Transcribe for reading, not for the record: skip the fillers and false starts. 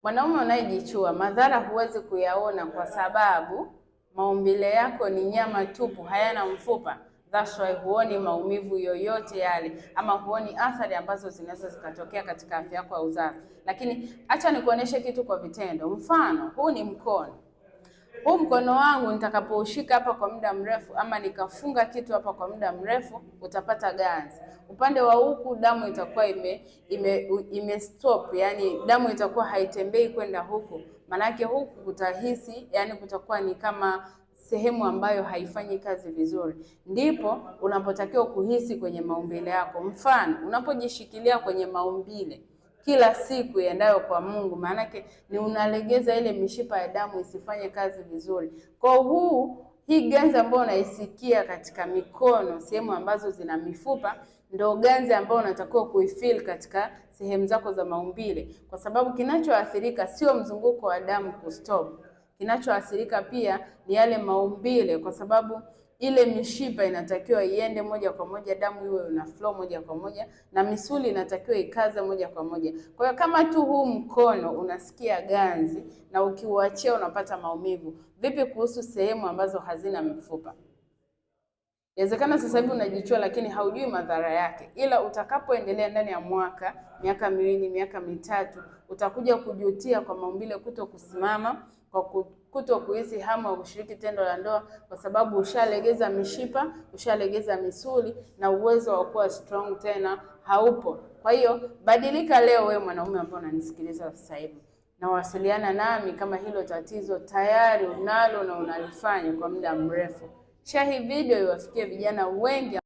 Mwanaume unayejichua, madhara huwezi kuyaona kwa sababu maumbile yako ni nyama tupu, hayana mfupa. That's why huoni maumivu yoyote yale, ama huoni athari ambazo zinaweza zikatokea katika afya yako ya uzazi. Lakini acha nikuoneshe kitu kwa vitendo. Mfano, huu ni mkono. Huu mkono wangu nitakapoushika hapa kwa muda mrefu, ama nikafunga kitu hapa kwa muda mrefu, utapata ganzi. Upande wa huku damu itakuwa ime stop, yani damu itakuwa haitembei kwenda huku. Manake huku kutahisi, yani kutakuwa ni kama sehemu ambayo haifanyi kazi vizuri. Ndipo unapotakiwa kuhisi kwenye maumbile yako. Mfano, unapojishikilia kwenye maumbile kila siku iendayo kwa Mungu, maanake ni unalegeza ile mishipa ya damu isifanye kazi vizuri. Kwa hii ganzi ambayo unaisikia katika mikono, sehemu ambazo zina mifupa, ndio ganzi ambayo unatakiwa kuifeel katika sehemu zako za maumbile, kwa sababu kinachoathirika sio mzunguko wa damu kustop. Kinachoathirika pia ni yale maumbile, kwa sababu ile mishipa inatakiwa iende moja kwa moja, damu iwe ina flow moja kwa moja, na misuli inatakiwa ikaze moja kwa moja. Kwa hiyo kama tu huu mkono unasikia ganzi na ukiuachia unapata maumivu, vipi kuhusu sehemu ambazo hazina mifupa? Inawezekana sasa hivi unajichua lakini haujui madhara yake, ila utakapoendelea ndani ya mwaka, miaka miwili, miaka mitatu, utakuja kujutia kwa maumbile kuto kusimama, kwa kuto kuhisi hamu ya kushiriki tendo la ndoa, kwa sababu ushalegeza mishipa, ushalegeza misuli, na uwezo wa kuwa strong tena haupo. Kwa hiyo badilika leo, wewe mwanaume ambaye unanisikiliza sasa hivi, na wasiliana nami kama hilo tatizo tayari unalo na unalifanya kwa muda mrefu. Share hii video iwafikie vijana wengi.